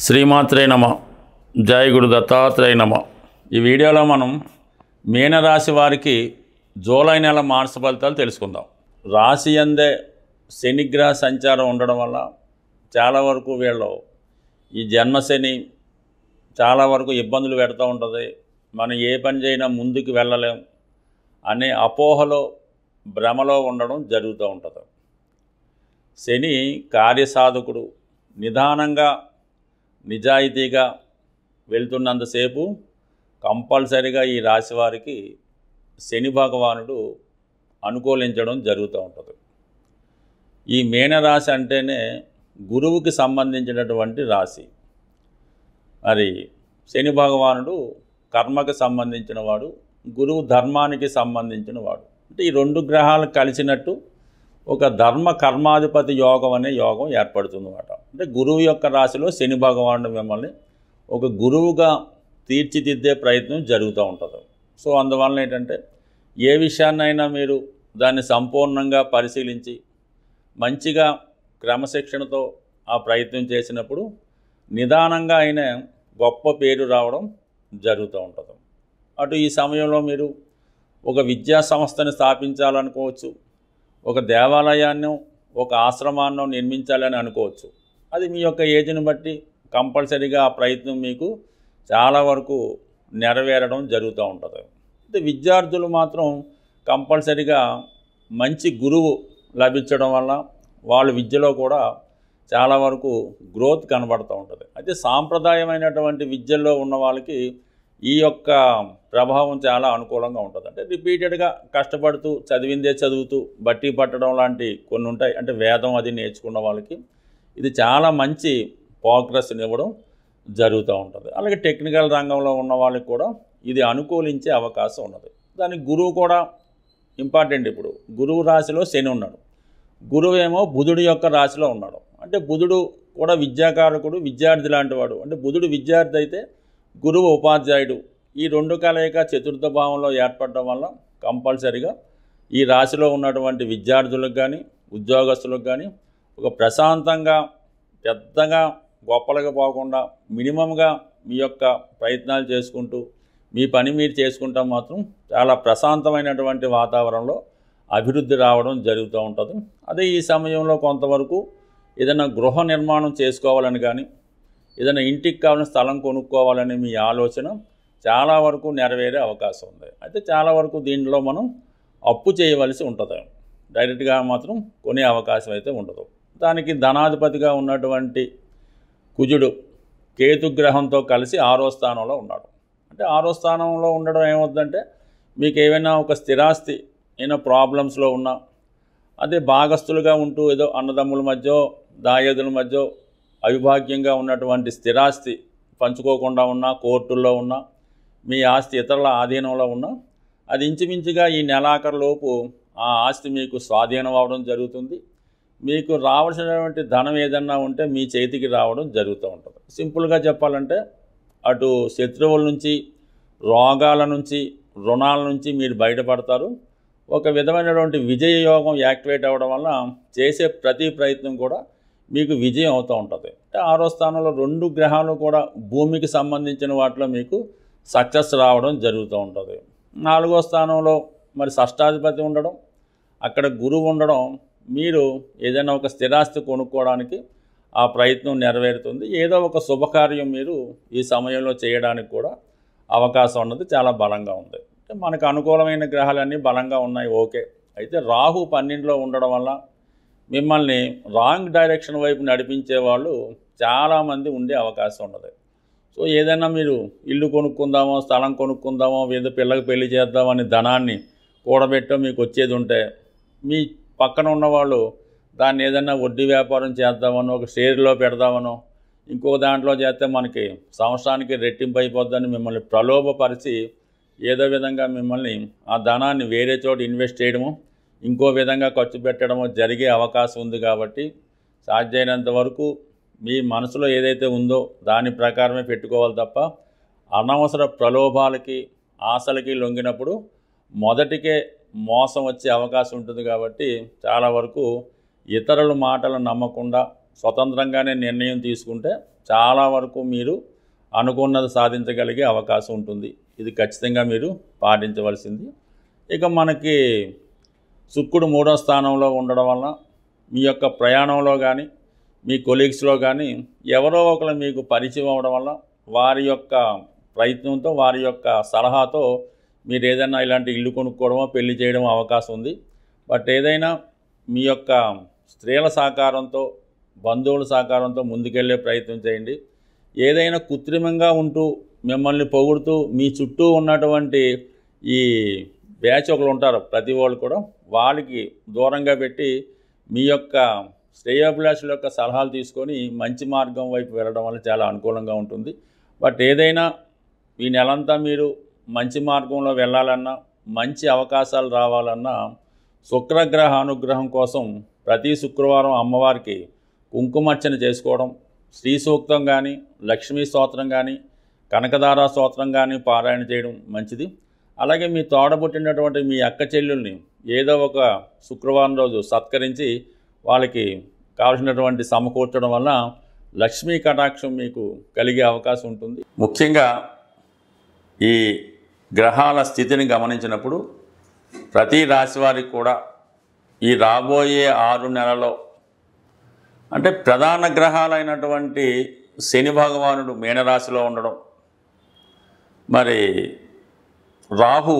శ్రీమాత్రే నమ. జై గురు దత్తాత్రేయ నమ. ఈ వీడియోలో మనం మీనరాశి వారికి జూలై నెల మార్చి ఫలితాలు తెలుసుకుందాం. రాశి అందే శనిగ్రహ సంచారం ఉండడం వల్ల చాలా వరకు వీళ్ళు ఈ జన్మశని చాలా వరకు ఇబ్బందులు పెడుతూ ఉంటుంది. మనం ఏ పని చేసినా ముందుకు వెళ్ళలేం అనే అపోహలో భ్రమలో ఉండడం జరుగుతూ ఉంటుంది. శని కార్యసాధకుడు. నిదానంగా నిజాయితీగా వెళ్తున్నంతసేపు కంపల్సరిగా ఈ రాశి వారికి శని భగవానుడు అనుకూలించడం జరుగుతూ ఉంటుంది. ఈ మీనరాశి అంటేనే గురువుకి సంబంధించినటువంటి రాశి. మరి శని భగవానుడు కర్మకు సంబంధించిన వాడు, గురువు ధర్మానికి సంబంధించిన వాడు. అంటే ఈ రెండు గ్రహాలు కలిసినట్టు ఒక ధర్మ కర్మాధిపతి యోగం అనే యోగం ఏర్పడుతుంది అన్నమాట. అంటే గురువు యొక్క రాశిలో శని భగవానుడు మిమ్మల్ని ఒక గురువుగా తీర్చిదిద్దే ప్రయత్నం జరుగుతూ ఉంటుంది. సో అందువలన ఏంటంటే ఏ విషయాన్నైనా మీరు దాన్ని సంపూర్ణంగా పరిశీలించి మంచిగా క్రమశిక్షణతో ఆ ప్రయత్నం చేసినప్పుడు నిదానంగా అయినా గొప్ప పేరు రావడం జరుగుతూ ఉంటుంది. అటు ఈ సమయంలో మీరు ఒక విద్యా సంస్థని స్థాపించాలనుకోవచ్చు, ఒక దేవాలయాన్ని ఒక ఆశ్రమాన్ని నిర్మించాలని అనుకోవచ్చు. అది మీ యొక్క ఏజ్ని బట్టి కంపల్సరీగా ఆ ప్రయత్నం మీకు చాలా వరకు నెరవేరడం జరుగుతూ ఉంటుంది. అంటే విద్యార్థులు మాత్రం కంపల్సరీగా మంచి గురువు లభించడం వల్ల వాళ్ళ విద్యలో కూడా చాలా వరకు గ్రోత్ కనబడుతూ ఉంటుంది. అయితే సాంప్రదాయమైనటువంటి విద్యల్లో ఉన్న వాళ్ళకి ఈ యొక్క ప్రభావం చాలా అనుకూలంగా ఉంటుంది. అంటే రిపీటెడ్గా కష్టపడుతూ చదివిందే చదువుతూ బట్టి పట్టడం లాంటి కొన్ని ఉంటాయి. అంటే వేదం అది నేర్చుకున్న వాళ్ళకి ఇది చాలా మంచి ప్రోగ్రెస్ని ఇవ్వడం జరుగుతూ ఉంటుంది. అలాగే టెక్నికల్ రంగంలో ఉన్న వాళ్ళకి కూడా ఇది అనుకూలించే అవకాశం ఉన్నది. దానికి గురువు కూడా ఇంపార్టెంట్. ఇప్పుడు గురువు రాశిలో శని ఉన్నాడు, గురువు ఏమో బుధుడి యొక్క రాశిలో ఉన్నాడు. అంటే బుధుడు కూడా విద్యాకారకుడు, విద్యార్థి లాంటి వాడు. అంటే బుధుడు విద్యార్థి అయితే గురువు ఉపాధ్యాయుడు. ఈ రెండు కలయిక చతుర్థ భావంలో ఏర్పడడం వల్ల కంపల్సరిగా ఈ రాశిలో ఉన్నటువంటి విద్యార్థులకు కానీ ఉద్యోగస్తులకు కానీ ఒక ప్రశాంతంగా పెద్దగా గొప్పలుగా పోకుండా మినిమంగా మీ యొక్క ప్రయత్నాలు చేసుకుంటూ మీ పని మీరు చేసుకుంటాం మాత్రం చాలా ప్రశాంతమైనటువంటి వాతావరణంలో అభివృద్ధి రావడం జరుగుతూ ఉంటుంది. అదే ఈ సమయంలో కొంతవరకు ఏదైనా గృహ నిర్మాణం చేసుకోవాలని కానీ ఏదైనా ఇంటికి కావాలని స్థలం కొనుక్కోవాలని మీ ఆలోచన చాలా వరకు నెరవేరే అవకాశం ఉంది. అయితే చాలా వరకు దీంట్లో మనం అప్పు చేయవలసి ఉంటుంది. డైరెక్ట్గా మాత్రం కొనే అవకాశం అయితే ఉండదు. దానికి ధనాధిపతిగా ఉన్నటువంటి కుజుడు కేతుగ్రహంతో కలిసి 6వ స్థానంలో ఉన్నాడు. అంటే 6వ స్థానంలో ఉండడం ఏమవుతుందంటే మీకు ఏమైనా ఒక స్థిరాస్తి ఏమైనా ప్రాబ్లమ్స్లో ఉన్నా, అదే భాగస్థులుగా ఉంటూ ఏదో అన్నదమ్ముల మధ్య దాయాదుల మధ్య అవిభాగ్యంగా ఉన్నటువంటి స్థిరాస్తి పంచుకోకుండా ఉన్నా, కోర్టుల్లో ఉన్నా, మీ ఆస్తి ఇతరుల ఆధీనంలో ఉన్నా అది ఇంచుమించుగా ఈ నెలాఖరులోపు ఆ ఆస్తి మీకు స్వాధీనం అవ్వడం జరుగుతుంది. మీకు రావాల్సినటువంటి ధనం ఏదన్నా ఉంటే మీ చేతికి రావడం జరుగుతూ ఉంటుంది. సింపుల్గా చెప్పాలంటే అటు శత్రువుల నుంచి, రోగాల నుంచి, రుణాల నుంచి మీరు బయటపడతారు. ఒక విధమైనటువంటి విజయ యోగం యాక్టివేట్ అవ్వడం వల్ల చేసే ప్రతి ప్రయత్నం కూడా మీకు విజయం అవుతూ ఉంటుంది. అంటే 6వ స్థానంలో రెండు గ్రహాలు కూడా భూమికి సంబంధించిన వాటిలో మీకు సక్సెస్ రావడం జరుగుతూ ఉంటుంది. 4వ స్థానంలో మరి షష్టాధిపతి ఉండడం, అక్కడ గురువు ఉండడం, మీరు ఏదైనా ఒక స్థిరాస్తి కొనుక్కోవడానికి ఆ ప్రయత్నం నెరవేరుతుంది. ఏదో ఒక శుభకార్యం మీరు ఈ సమయంలో చేయడానికి కూడా అవకాశం ఉన్నది చాలా బలంగా ఉంది. అంటే మనకు అనుకూలమైన గ్రహాలన్నీ బలంగా ఉన్నాయి, ఓకే. అయితే రాహు 12లో ఉండడం వల్ల మిమ్మల్ని రాంగ్ డైరెక్షన్ వైపు నడిపించే వాళ్ళు చాలామంది ఉండే అవకాశం ఉన్నది. సో ఏదైనా మీరు ఇల్లు కొనుక్కుందామో, స్థలం కొనుక్కుందామో, ఏదో పిల్లకి పెళ్లి చేద్దామని ధనాన్ని కూడబెట్టో మీకు వచ్చేది ఉంటే మీ పక్కన ఉన్నవాళ్ళు దాన్ని ఏదైనా వడ్డీ వ్యాపారం చేద్దామనో, ఒక షేర్లో పెడదామనో, ఇంకో దాంట్లో చేస్తే మనకి సంవత్సరానికి రెట్టింపు అయిపోద్దని మిమ్మల్ని ప్రలోభపరిచి ఏదో విధంగా మిమ్మల్ని ఆ ధనాన్ని వేరే చోట ఇన్వెస్ట్ చేయడము, ఇంకో విధంగా ఖర్చు పెట్టడమో జరిగే అవకాశం ఉంది. కాబట్టి సాధ్యమైనంత వరకు మీ మనసులో ఏదైతే ఉందో దాని ప్రకారమే పెట్టుకోవాలి తప్ప అనవసర ప్రలోభాలకి ఆశలకి లొంగినప్పుడు మొదటికే మోసం వచ్చే అవకాశం ఉంటుంది. కాబట్టి చాలా వరకు ఇతరుల మాటలు నమ్మకుండా స్వతంత్రంగానే నిర్ణయం తీసుకుంటే చాలా వరకు మీరు అనుకున్నది సాధించగలిగే అవకాశం ఉంటుంది. ఇది ఖచ్చితంగా మీరు పాటించవలసింది. ఇక మనకి శుక్రుడు 3వ స్థానంలో ఉండడం వలన మీ యొక్క ప్రయాణంలో కానీ మీ కొలీగ్స్లో కానీ ఎవరో ఒకరు మీకు పరిచయం అవ్వడం వల్ల వారి యొక్క ప్రయత్నంతో వారి యొక్క సలహాతో మీరు ఏదైనా ఇలాంటి ఇల్లు కొనుక్కోవడమో పెళ్లి చేయడం అవకాశం ఉంది. బట్ ఏదైనా మీ యొక్క స్త్రీల సహకారంతో బంధువుల సహకారంతో ముందుకెళ్ళే ప్రయత్నం చేయండి. ఏదైనా కృత్రిమంగా ఉంటూ మిమ్మల్ని పొగుడుతూ మీ చుట్టూ ఉన్నటువంటి ఈ బ్యాచ్ ఒకరు ఉంటారు, ప్రతి వాళ్ళు కూడా వాళ్ళకి దూరంగా పెట్టి మీ యొక్క శ్రేయోభిలాషుల యొక్క సలహాలు తీసుకొని మంచి మార్గం వైపు వెళ్ళడం వల్ల చాలా అనుకూలంగా ఉంటుంది. బట్ ఏదైనా ఈ నెలంతా మీరు మంచి మార్గంలో వెళ్ళాలన్నా మంచి అవకాశాలు రావాలన్నా శుక్రగ్రహ అనుగ్రహం కోసం ప్రతి శుక్రవారం అమ్మవారికి కుంకుమర్చన చేసుకోవడం, శ్రీ సూక్తం కానీ లక్ష్మీ స్తోత్రం కానీ కనకదార స్తోత్రం కానీ పారాయణ చేయడం మంచిది. అలాగే మీ తోడబుట్టినటువంటి మీ అక్క చెల్లెల్ని ఏదో ఒక శుక్రవారం రోజు సత్కరించి వాళ్ళకి కావాల్సినటువంటి సమకూర్చడం వల్ల లక్ష్మీ కటాక్షం మీకు కలిగే అవకాశం ఉంటుంది. ముఖ్యంగా ఈ గ్రహాల స్థితిని గమనించినప్పుడు ప్రతి రాశి వారికి కూడా ఈ రాబోయే 6 నెలల్లో అంటే ప్రధాన గ్రహాలైనటువంటి శని భగవానుడు మీనరాశిలో ఉండడం, మరి రాహు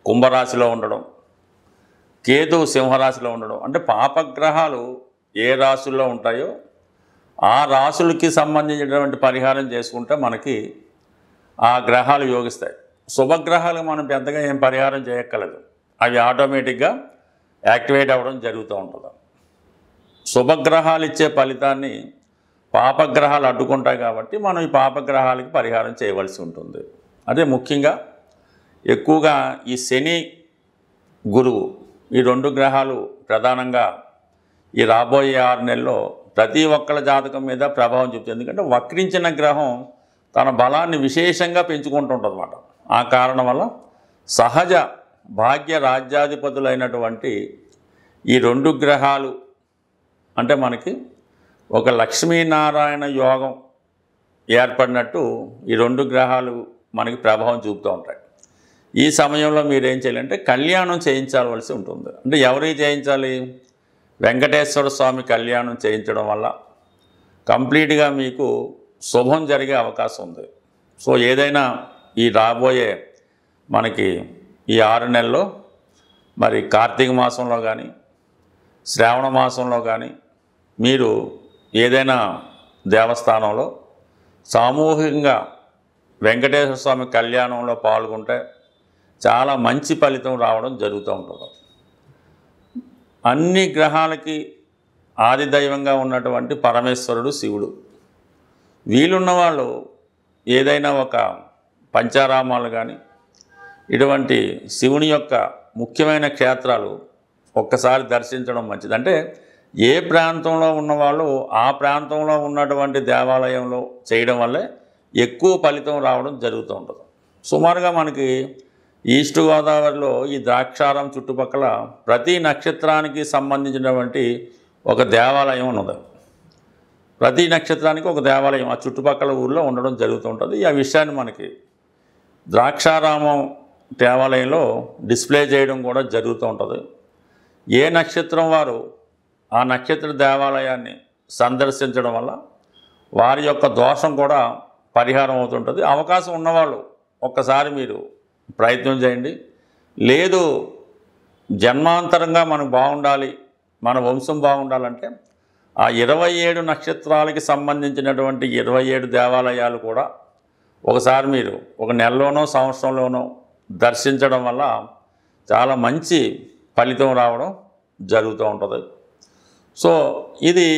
కుంభరాశిలో ఉండడం, కేతు సింహరాశిలో ఉండడం, అంటే పాపగ్రహాలు ఏ రాశుల్లో ఉంటాయో ఆ రాశులకి సంబంధించినటువంటి పరిహారం చేసుకుంటే మనకి ఆ గ్రహాలు యోగిస్తాయి. శుభగ్రహాలు మనం పెద్దగా ఏం పరిహారం చేయక్కర్లేదు, అవి ఆటోమేటిక్గా యాక్టివేట్ అవ్వడం జరుగుతూ ఉంటుంది. శుభగ్రహాలు ఇచ్చే ఫలితాన్ని పాపగ్రహాలు అడ్డుకుంటాయి కాబట్టి మనం ఈ పాపగ్రహాలకి పరిహారం చేయవలసి ఉంటుంది. అదే ముఖ్యంగా ఎక్కువగా ఈ శని గురువు ఈ 2 గ్రహాలు ప్రధానంగా ఈ రాబోయే 6 నెలల్లో ప్రతి ఒక్కళ్ళ జాతకం మీద ప్రభావం చూపుతుంది. ఎందుకంటే వక్రించిన గ్రహం తన బలాన్ని విశేషంగా పెంచుకుంటుంటుంది అన్నమాట. ఆ కారణం వల్ల సహజ భాగ్య రాజ్యాధిపతులైనటువంటి ఈ 2 గ్రహాలు అంటే మనకి ఒక లక్ష్మీనారాయణ యోగం ఏర్పడినట్టు ఈ 2 గ్రహాలు మనకి ప్రభావం చూపుతూ ఉంటాయి. ఈ సమయంలో మీరు ఏం చేయాలంటే కళ్యాణం చేయించవలసి ఉంటుంది. అంటే ఎవరికి చేయించాలి? వెంకటేశ్వర స్వామి కళ్యాణం చేయించడం వల్ల కంప్లీట్గా మీకు శుభం జరిగే అవకాశం ఉంది. సో ఏదైనా ఈ రాబోయే మనకి ఈ 6 నెలల్లో మరి కార్తీక మాసంలో కానీ శ్రావణ మాసంలో కానీ మీరు ఏదైనా దేవస్థానంలో సామూహికంగా వెంకటేశ్వర స్వామి కళ్యాణంలో పాల్గొంటే చాలా మంచి ఫలితం రావడం జరుగుతూ ఉంటుంది. అన్ని గ్రహాలకి ఆదిదైవంగా ఉన్నటువంటి పరమేశ్వరుడు శివుడు. వీలున్న వాళ్ళు ఏదైనా ఒక పంచారామాలు కానీ ఇటువంటి శివుని యొక్క ముఖ్యమైన క్షేత్రాలు ఒక్కసారి దర్శించడం మంచిది. అంటే ఏ ప్రాంతంలో ఉన్నవాళ్ళు ఆ ప్రాంతంలో ఉన్నటువంటి దేవాలయంలో చేయడం వల్లే ఎక్కువ ఫలితం రావడం జరుగుతూ ఉంటుంది. సుమారుగా మనకి ఈస్ట్ గోదావరిలో ఈ ద్రాక్షారం చుట్టుపక్కల ప్రతి నక్షత్రానికి సంబంధించినటువంటి ఒక దేవాలయం ఉన్నది. ప్రతి నక్షత్రానికి ఒక దేవాలయం ఆ చుట్టుపక్కల ఊళ్ళో ఉండడం జరుగుతూ ఉంటుంది. ఆ విషయాన్ని మనకి ద్రాక్షారామం దేవాలయంలో డిస్ప్లే చేయడం కూడా జరుగుతూ ఉంటుంది. ఏ నక్షత్రం వారు ఆ నక్షత్ర దేవాలయాన్ని సందర్శించడం వల్ల వారి యొక్క దోషం కూడా పరిహారం అవుతుంటుంది. అవకాశం ఉన్నవాళ్ళు ఒక్కసారి మీరు ప్రయత్నం చేయండి. లేదు జన్మాంతరంగా మనకు బాగుండాలి, మన వంశం బాగుండాలంటే ఆ 27 నక్షత్రాలకి సంబంధించినటువంటి 27 దేవాలయాలు కూడా ఒకసారి మీరు ఒక నెలలోనో సంవత్సరంలోనో దర్శించడం వల్ల చాలా మంచి ఫలితం రావడం జరుగుతూ ఉంటుంది. సో ఇది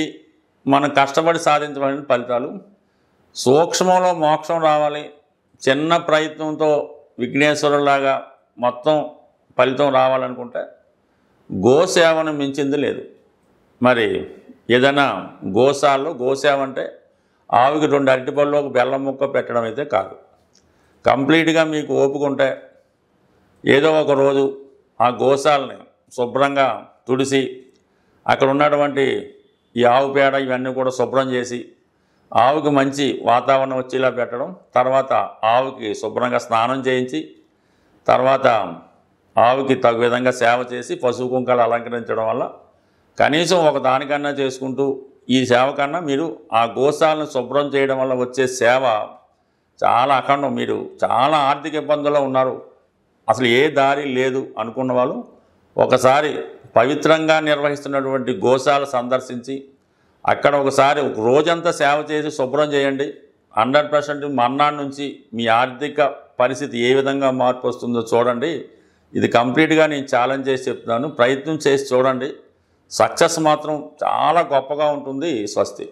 మనం కష్టపడి సాధించబడిన ఫలితాలు. సూక్ష్మంలో మోక్షం రావాలి, చిన్న ప్రయత్నంతో విఘ్నేశ్వరులాగా మొత్తం ఫలితం రావాలనుకుంటే గోసేవను మించింది లేదు. మరి ఏదైనా గోసేవ అంటే ఆవుకి 2 అరటిపళ్ళు ఒక బెల్లం ముక్క పెట్టడం అయితే కాదు. కంప్లీట్గా మీకు ఓపిక ఉంటే ఏదో ఒక రోజు ఆ గోశాలని శుభ్రంగా తుడిసి అక్కడ ఉన్నటువంటి ఈ ఆవు పేడ ఇవన్నీ కూడా శుభ్రం చేసి ఆవుకి మంచి వాతావరణం వచ్చేలా పెట్టడం, తర్వాత ఆవుకి శుభ్రంగా స్నానం చేయించి, తర్వాత ఆవుకి తగు విధంగా సేవ చేసి పసుపు కుంకాలు అలంకరించడం వల్ల కనీసం ఒక దానికన్నా చేసుకుంటూ ఈ సేవ కన్నా మీరు ఆ గోశాలను శుభ్రం చేయడం వల్ల వచ్చే సేవ చాలా అఖండం. మీరు చాలా ఆర్థిక ఇబ్బందుల్లో ఉన్నారు, అసలు ఏ దారి లేదు అనుకున్న వాళ్ళు ఒకసారి పవిత్రంగా నిర్వహిస్తున్నటువంటి గోశాల సందర్శించి అక్కడ ఒకసారి ఒక రోజంతా సేవ చేసి శుభ్రం చేయండి. 100% మర్నాడు నుంచి మీ ఆర్థిక పరిస్థితి ఏ విధంగా మార్పు వస్తుందో చూడండి. ఇది కంప్లీట్గా నేను ఛాలెంజ్ చేసి చెప్తున్నాను. ప్రయత్నం చేసి చూడండి. సక్సెస్ మాత్రం చాలా గొప్పగా ఉంటుంది. స్వస్తి.